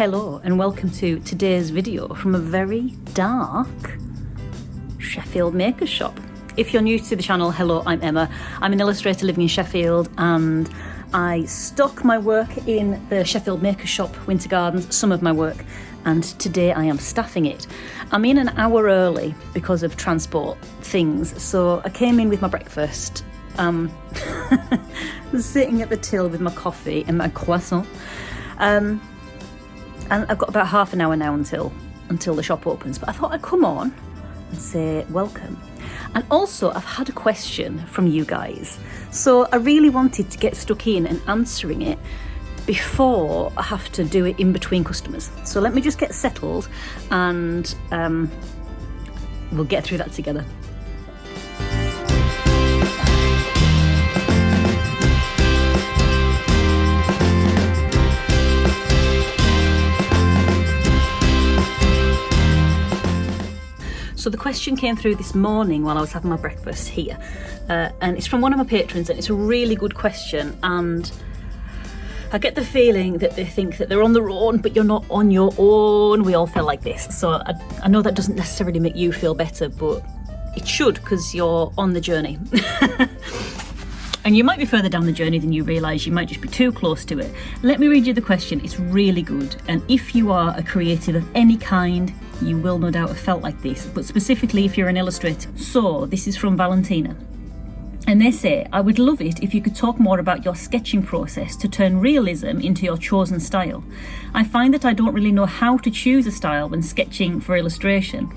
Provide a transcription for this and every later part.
Hello and welcome to today's video from a very dark Sheffield maker shop. If you're new to the channel, hello, I'm Emma. I'm an illustrator living in Sheffield and I stock my work in the Sheffield maker shop, Winter Gardens, some of my work, and today I am staffing it. I'm in an hour early because of transport things, so I came in with my breakfast, sitting at the till with my coffee and my croissant. And I've got about half an hour now until the shop opens, but I thought I'd come on and say welcome. And also I've had a question from you guys, so I really wanted to get stuck in and answering it before I have to do it in between customers. So let me just get settled and we'll get through that together. So the question came through this morning while I was having my breakfast here, and it's from one of my patrons, and it's a really good question, and I get the feeling that they think that they're on their own, but you're not on your own. We all feel like this, so I know that doesn't necessarily make you feel better, but it should, because you're on the journey. And you might be further down the journey than you realise, you might just be too close to it. Let me read you the question, it's really good. And if you are a creative of any kind, you will no doubt have felt like this, but specifically if you're an illustrator. So this is from Valentina. And they say, I would love it if you could talk more about your sketching process to turn realism into your chosen style. I find that I don't really know how to choose a style when sketching for illustration.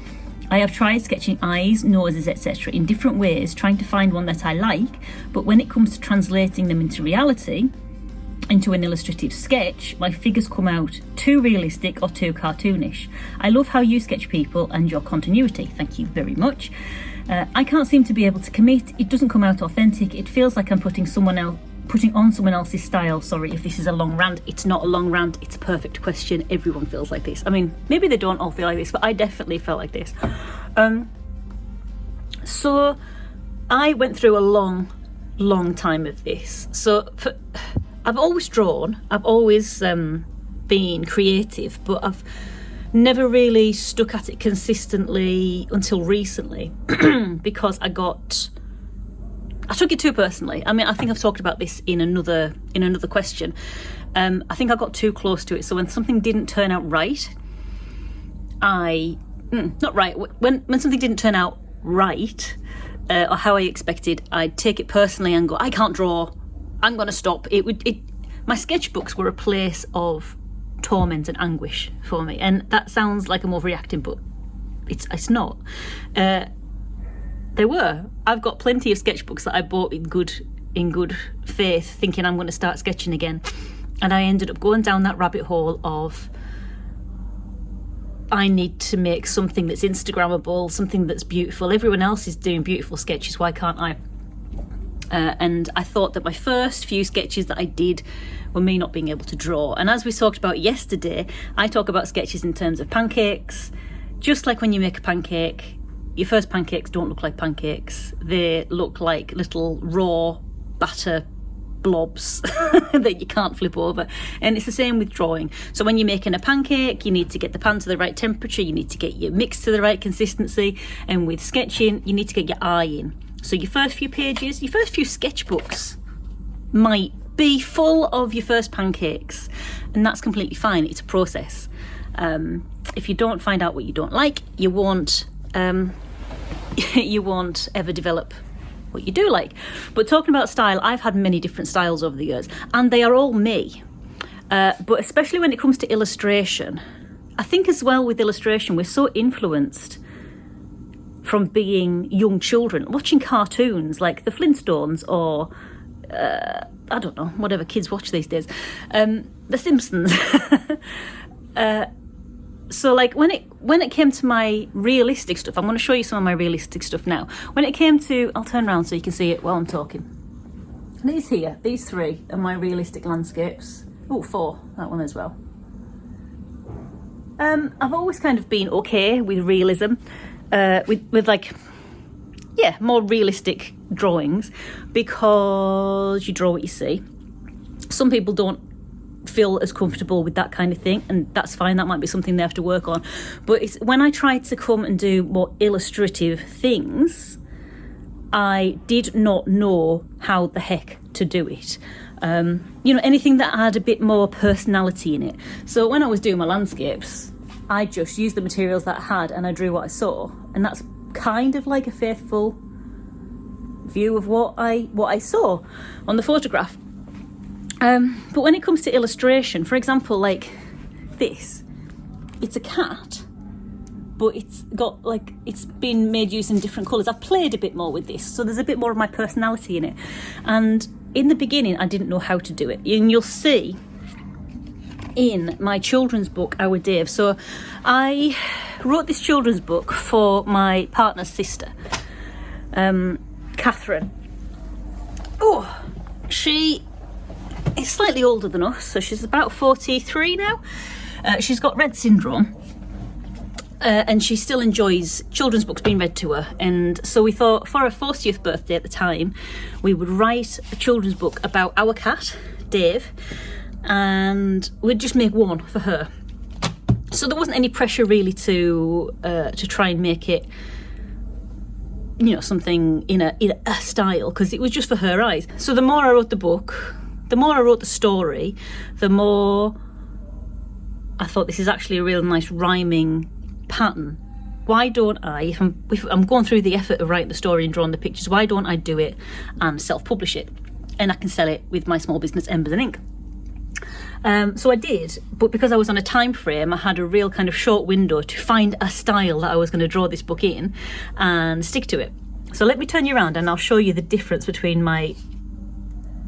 I have tried sketching eyes, noses, etc. in different ways, trying to find one that I like, but when it comes to translating them into reality, into an illustrative sketch, my figures come out too realistic or too cartoonish. I love how you sketch people and your continuity. Thank you very much. I can't seem to be able to commit. It doesn't come out authentic. It feels like I'm putting on someone else's style. Sorry if this is a long rant. It's not a long rant. It's a perfect question. Everyone feels like this. I mean, maybe they don't all feel like this, but I definitely felt like this. So I went through a long time of this. So I've always drawn. I've always been creative, but I've never really stuck at it consistently until recently because I took it too personally. I mean, I think I've talked about this in another question. I think I got too close to it. So when something didn't turn out right, when something didn't turn out right, or how I expected, I'd take it personally and go, I can't draw, I'm going to stop. My sketchbooks were a place of torment and anguish for me. And that sounds like I'm overreacting, but it's not. They were. I've got plenty of sketchbooks that I bought in good faith, thinking I'm going to start sketching again. And I ended up going down that rabbit hole of, I need to make something that's Instagrammable, something that's beautiful. Everyone else is doing beautiful sketches, why can't I? And I thought that my first few sketches that I did were me not being able to draw. And as we talked about yesterday, I talk about sketches in terms of pancakes. Just like when you make a pancake, your first pancakes don't look like pancakes. They look like little raw batter blobs that you can't flip over. And it's the same with drawing. So when you're making a pancake, you need to get the pan to the right temperature, you need to get your mix to the right consistency. And with sketching, you need to get your eye in. So your first few pages, your first few sketchbooks might be full of your first pancakes, and that's completely fine. It's a process. If you don't find out what you don't like, you won't ever develop what you do like. But talking about style, I've had many different styles over the years, and they are all me. But especially when it comes to illustration, I think as well with illustration, we're so influenced from being young children, watching cartoons like the Flintstones or I don't know, whatever kids watch these days, The Simpsons. So like when it came to my realistic stuff, I'm going to show you some of my realistic stuff now. When it came to, I'll turn around so you can see it while I'm talking. These three are my realistic landscapes. Oh, 4, that one as well. I've always kind of been okay with realism, with like, yeah, more realistic drawings, because you draw what you see. Some people don't feel as comfortable with that kind of thing, and that's fine. That might be something they have to work on. But it's when I tried to come and do more illustrative things, I did not know how the heck to do it. Anything that had a bit more personality in it. So when I was doing my landscapes, I just used the materials that I had and I drew what I saw, and that's kind of like a faithful view of what I saw on the photograph. But when it comes to illustration, for example, like this, it's a cat, but it's been made use in different colours. I've played a bit more with this, so there's a bit more of my personality in it. And in the beginning, I didn't know how to do it. And you'll see in my children's book, Our Dave. So I wrote this children's book for my partner's sister, Catherine. Oh, she is slightly older than us, so she's about 43 now. She's got Rett syndrome, and she still enjoys children's books being read to her. And so we thought for her 40th birthday at the time, we would write a children's book about our cat, Dave, and we'd just make one for her. So there wasn't any pressure really to try and make it, something in a style, because it was just for her eyes. So the more I wrote the book, the more I wrote the story, the more I thought this is actually a real nice rhyming pattern. Why don't I, if I'm going through the effort of writing the story and drawing the pictures, why don't I do it and self-publish it? And I can sell it with my small business, Embers and Ink. So I did, but because I was on a time frame, I had a real kind of short window to find a style that I was going to draw this book in and stick to it. So let me turn you around and I'll show you the difference between my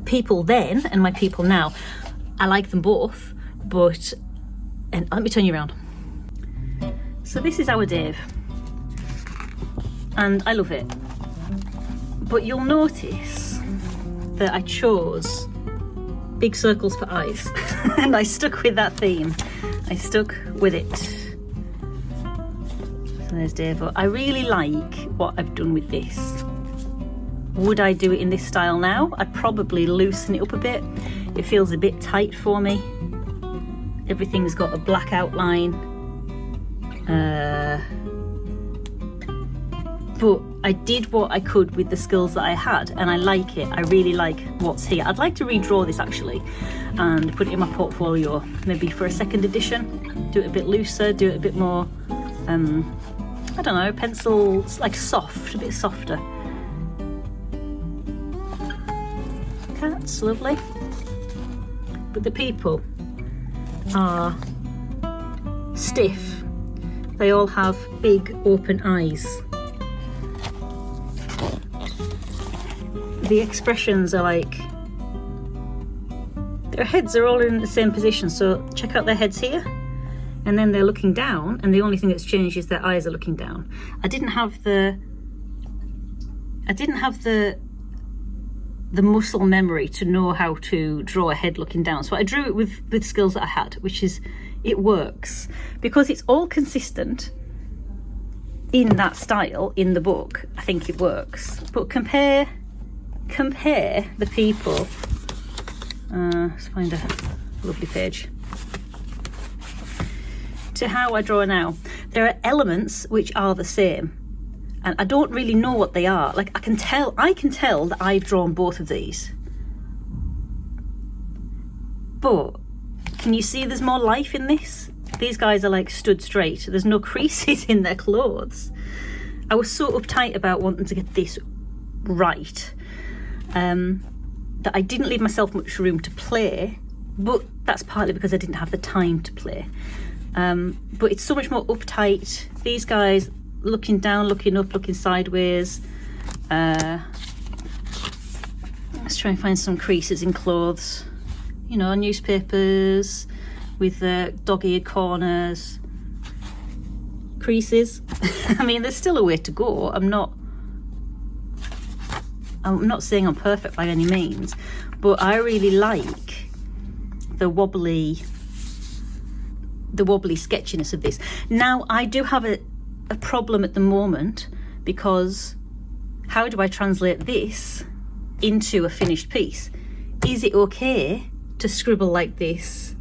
people then and my people now. I like them both, and let me turn you around. So this is Our Dave, and I love it. But you'll notice that I chose big circles for eyes and I stuck with that theme. I stuck with it. So there's Dave. I really like what I've done with this. Would I do it in this style now? I'd probably loosen it up a bit. It feels a bit tight for me. Everything's got a black outline. But I did what I could with the skills that I had, and I like it. I really like what's here. I'd like to redraw this actually and put it in my portfolio, maybe for a second edition. Do it a bit looser, do it a bit more, I don't know, pencil, like soft, a bit softer. Cats, lovely. But the people are stiff. They all have big open eyes. The expressions are like, their heads are all in the same position, so check out their heads here, and then they're looking down, and the only thing that's changed is their eyes are looking down. I didn't have the muscle memory to know how to draw a head looking down, so I drew it with skills that I had, which is, it works because it's all consistent in that style in the book. I think it works. But compare the people. Let's find a lovely page. To how I draw now. There are elements which are the same, and I don't really know what they are. Like I can tell that I've drawn both of these. But can you see there's more life in this? These guys are like stood straight. There's no creases in their clothes. I was so uptight about wanting to get this right, that I didn't leave myself much room to play, but that's partly because I didn't have the time to play. But it's so much more uptight. These guys looking down, looking up, looking sideways. Let's try and find some creases in clothes. You know, newspapers with the dog-eared corners. Creases. I mean, there's still a way to go. I'm not saying I'm perfect by any means, but I really like the wobbly sketchiness of this. Now, I do have a problem at the moment, because how do I translate this into a finished piece? Is it okay to scribble like this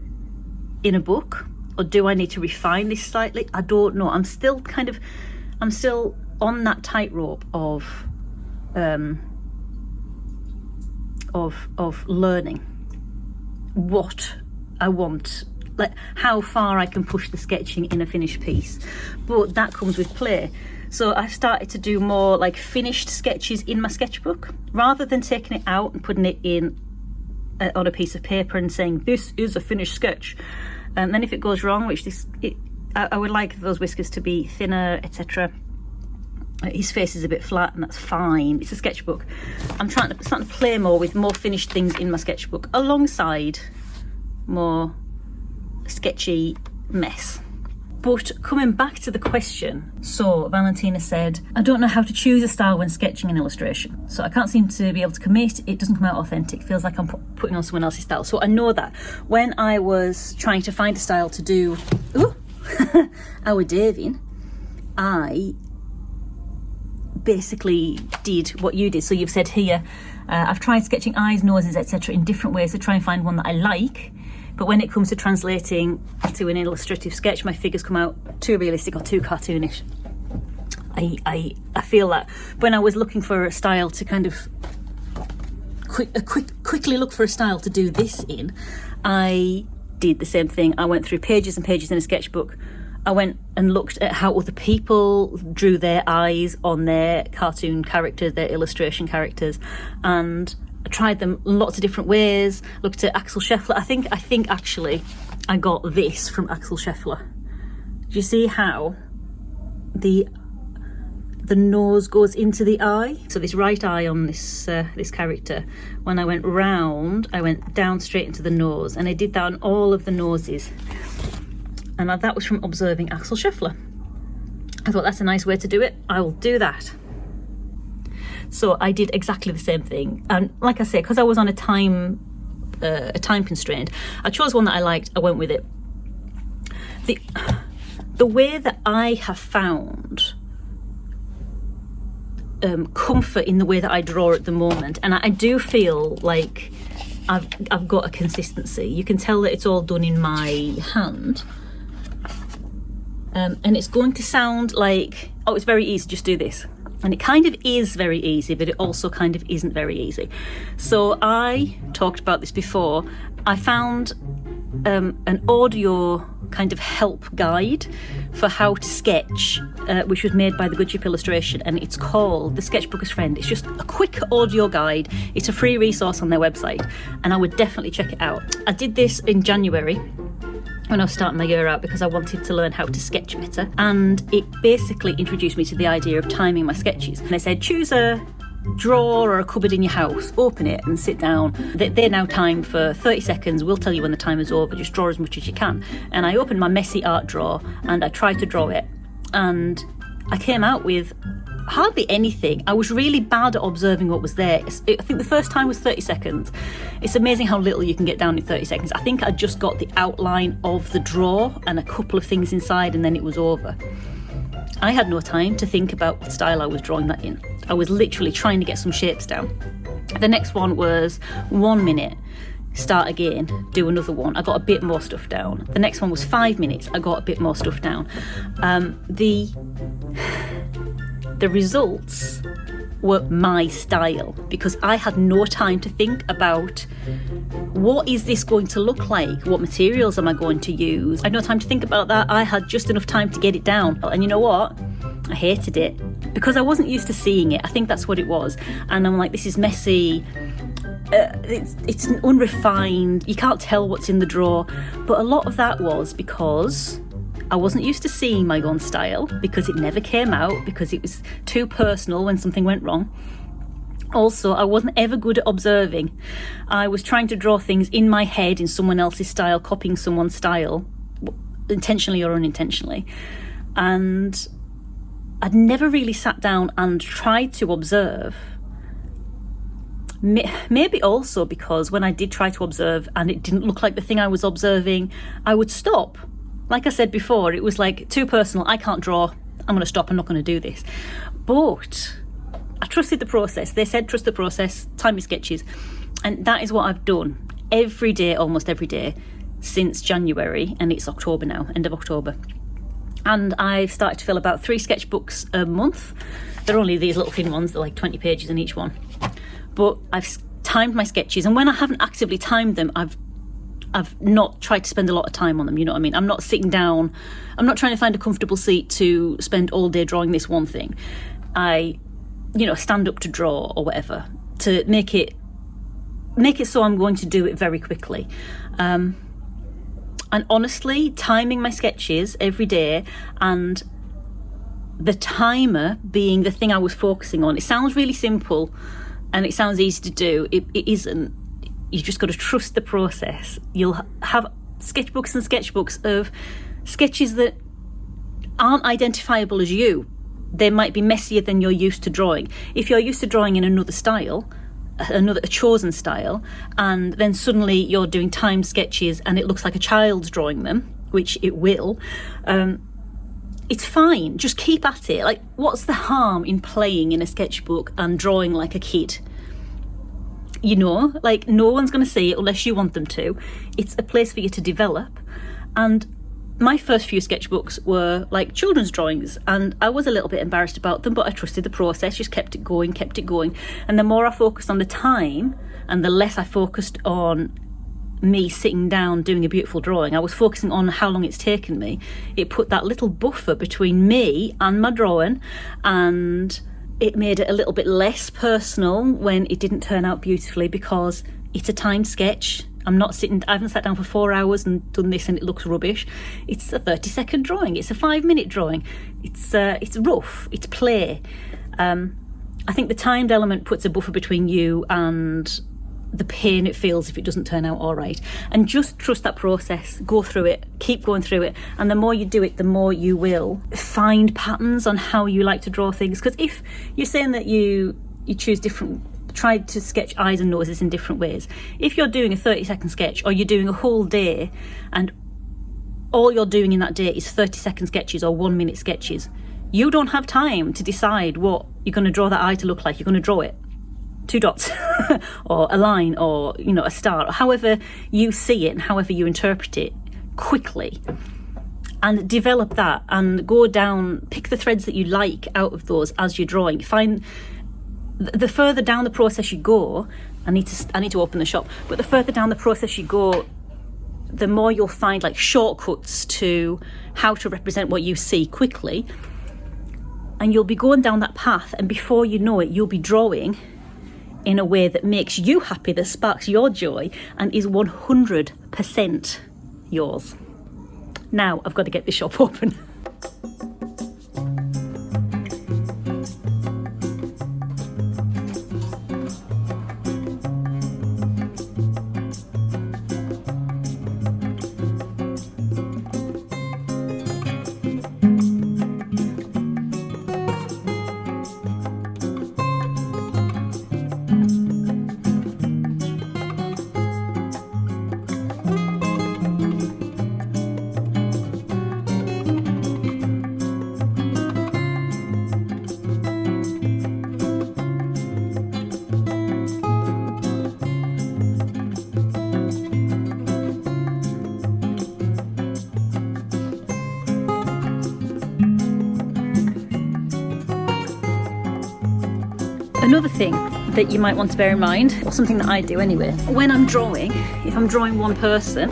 in a book, or do I need to refine this slightly? I don't know. I'm still on that tightrope of learning what I want, like how far I can push the sketching in a finished piece. But that comes with play. So I started to do more like finished sketches in my sketchbook, rather than taking it out and putting it in on a piece of paper and saying this is a finished sketch. And then if it goes wrong, I would like those whiskers to be thinner, etc. His face is a bit flat, and that's fine. It's a sketchbook. I'm starting to play more with more finished things in my sketchbook alongside more sketchy mess. But coming back to the question, so Valentina said, I don't know how to choose a style when sketching an illustration. So I can't seem to be able to commit. It doesn't come out authentic. It feels like I'm putting on someone else's style. So I know that when I was trying to find a style to do our Dave in, I basically did what you did. So you've said here, I've tried sketching eyes, noses, etc. in different ways to try and find one that I like. But when it comes to translating to an illustrative sketch, my figures come out too realistic or too cartoonish. I feel that when I was looking for a style to kind of quickly look for a style to do this in, I did the same thing. I went through pages and pages in a sketchbook. I went and looked at how other people drew their eyes on their cartoon characters, their illustration characters, and I tried them lots of different ways. Looked at Axel Scheffler. I think actually I got this from Axel Scheffler. Do you see how the nose goes into the eye? So this right eye on this character, when I went round, I went down straight into the nose, and I did that on all of the noses. And that was from observing Axel Scheffler. I thought that's a nice way to do it. I will do that. So I did exactly the same thing. And like I say, because I was on a time constraint, I chose one that I liked. I went with it. The way that I have found comfort in the way that I draw at the moment, and I do feel like I've got a consistency. You can tell that it's all done in my hand. And it's going to sound like, oh, it's very easy, just do this. And it kind of is very easy, but it also kind of isn't very easy. So I talked about this before. I found an audio kind of help guide for how to sketch, which was made by the Good Ship Illustration, and it's called The Sketchbooker's Friend. It's just a quick audio guide. It's a free resource on their website, and I would definitely check it out. I did this in January when I was starting my year out because I wanted to learn how to sketch better, and it basically introduced me to the idea of timing my sketches. And they said, choose a drawer or a cupboard in your house, open it and sit down. They're now timed for 30 seconds. We'll tell you when the time is over. Just draw as much as you can. And I opened my messy art drawer and I tried to draw it, and I came out with hardly anything. I was really bad at observing what was there. I think the first time was 30 seconds. It's amazing how little you can get down in 30 seconds. I think I just got the outline of the drawer and a couple of things inside, and then it was over. I had no time to think about what style I was drawing that in. I was literally trying to get some shapes down. The next one was 1 minute, start again, do another one. I got a bit more stuff down. The next one was 5 minutes. I got a bit more stuff down. The results were my style because I had no time to think about what is this going to look like? What materials am I going to use? I had no time to think about that. I had just enough time to get it down. And you know what? I hated it because I wasn't used to seeing it. I think that's what it was. And I'm like, this is messy. It's unrefined. You can't tell what's in the drawer. But a lot of that was because I wasn't used to seeing my own style, because it never came out, because it was too personal when something went wrong. Also, I wasn't ever good at observing. I was trying to draw things in my head in someone else's style, copying someone's style, intentionally or unintentionally. And I'd never really sat down and tried to observe. Maybe also because when I did try to observe and it didn't look like the thing I was observing, I would stop. Like I said before, it was like too personal. I can't draw. I'm going to stop. I'm not going to do this. But I trusted the process. They said trust the process, time your sketches. And that is what I've done every day, almost every day, since January, and it's October now, end of October. And I've started to fill about 3 sketchbooks a month. They're only these little thin ones, they're like 20 pages in each one. But I've timed my sketches, and when I haven't actively timed them, I've not tried to spend a lot of time on them, you know what I mean? I'm not sitting down, I'm not trying to find a comfortable seat to spend all day drawing this one thing. I, stand up to draw or whatever, to make it so I'm going to do it very quickly. And honestly, timing my sketches every day and the timer being the thing I was focusing on, it sounds really simple and it sounds easy to do. It isn't. You just got to trust the process. You'll have sketchbooks and sketchbooks of sketches that aren't identifiable as you. They might be messier than you're used to drawing. If you're used to drawing in another style, a chosen style, and then suddenly you're doing timed sketches and it looks like a child's drawing them, which it will, it's fine. Just keep at it. Like, what's the harm in playing in a sketchbook and drawing like a kid? Like, no one's going to see it unless you want them to. It's a place for you to develop. And my first few sketchbooks were like children's drawings, and I was a little bit embarrassed about them, but I trusted the process, just kept it going. And the more I focused on the time and the less I focused on me sitting down doing a beautiful drawing, I was focusing on how long it's taken me. It put that little buffer between me and my drawing, and it made it a little bit less personal when it didn't turn out beautifully, because it's a timed sketch. I haven't sat down for 4 hours and done this and it looks rubbish. It's a 30-second drawing. It's a 5-minute drawing. It's rough. It's play. I think the timed element puts a buffer between you and the pain it feels if it doesn't turn out all right. And just trust that process. Go through it. Keep going through it. And the more you do it, the more you will find patterns on how you like to draw things. Because if you're saying that you choose try to sketch eyes and noses in different ways. If you're doing a 30-second sketch, or you're doing a whole day and all you're doing in that day is 30-second sketches or 1-minute sketches, you don't have time to decide what you're going to draw that eye to look like. You're going to draw it 2 dots or a line or a star, or however you see it and however you interpret it, quickly. And develop that and go down, pick the threads that you like out of those as you're drawing. Find the further down the process you go, I need to open the shop, but the further down the process you go, the more you'll find like shortcuts to how to represent what you see quickly, and you'll be going down that path, and before you know it, you'll be drawing in a way that makes you happy, that sparks your joy, and is 100% yours. Now I've got to get this shop open. Another thing that you might want to bear in mind, or something that I do anyway, when I'm drawing, if I'm drawing one person,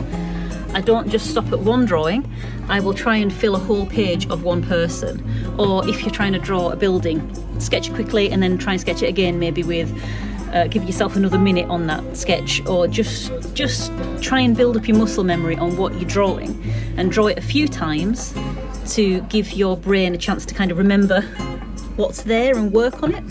I don't just stop at one drawing. I will try and fill a whole page of one person. Or if you're trying to draw a building, sketch it quickly and then try and sketch it again, maybe with give yourself another minute on that sketch, or just try and build up your muscle memory on what you're drawing and draw it a few times to give your brain a chance to kind of remember what's there and work on it.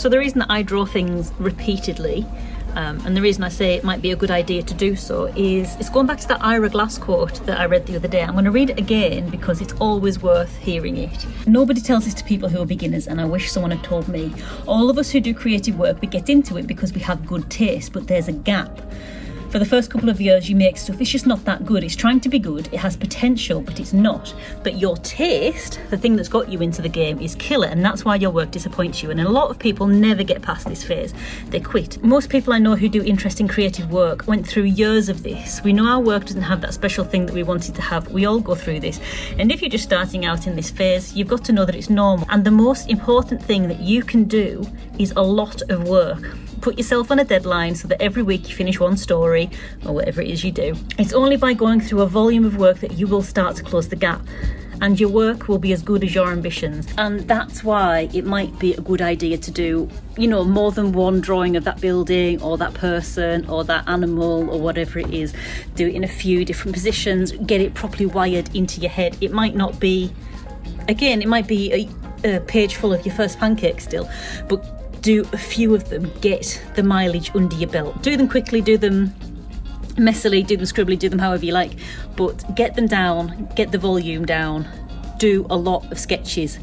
So the reason that I draw things repeatedly, and the reason I say it might be a good idea to do so, is it's going back to that Ira Glass quote that I read the other day. I'm going to read it again because it's always worth hearing it. Nobody tells this to people who are beginners, and I wish someone had told me. All of us who do creative work, we get into it because we have good taste, but there's a gap. For the first couple of years you make stuff, it's just not that good. It's trying to be good, it has potential, but it's not. But your taste, the thing that's got you into the game, is killer, and that's why your work disappoints you. And a lot of people never get past this phase. They quit. Most people I know who do interesting creative work went through years of this. We know our work doesn't have that special thing that we wanted to have. We all go through this. And if you're just starting out in this phase, you've got to know that it's normal. And the most important thing that you can do is a lot of work. Put yourself on a deadline so that every week you finish one story or whatever it is you do. It's only by going through a volume of work that you will start to close the gap, and your work will be as good as your ambitions. And that's why it might be a good idea to do, more than one drawing of that building or that person or that animal or whatever it is. Do it in a few different positions, get it properly wired into your head. It might not be, again, it might be a page full of your first pancake still, but do a few of them, get the mileage under your belt. Do them quickly, do them messily, do them scribbly, do them however you like, but get them down, get the volume down, do a lot of sketches.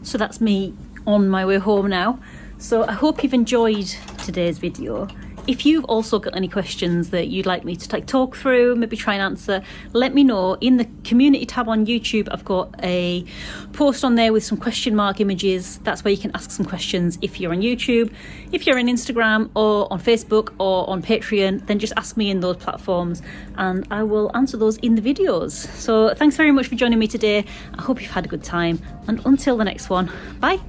So that's me on my way home now. So I hope you've enjoyed today's video. If you've also got any questions that you'd like me to talk through, maybe try and answer, let me know. In the community tab on YouTube, I've got a post on there with some question mark images. That's where you can ask some questions if you're on YouTube. If you're on Instagram or on Facebook or on Patreon, then just ask me in those platforms and I will answer those in the videos. So thanks very much for joining me today. I hope you've had a good time, and until the next one, bye.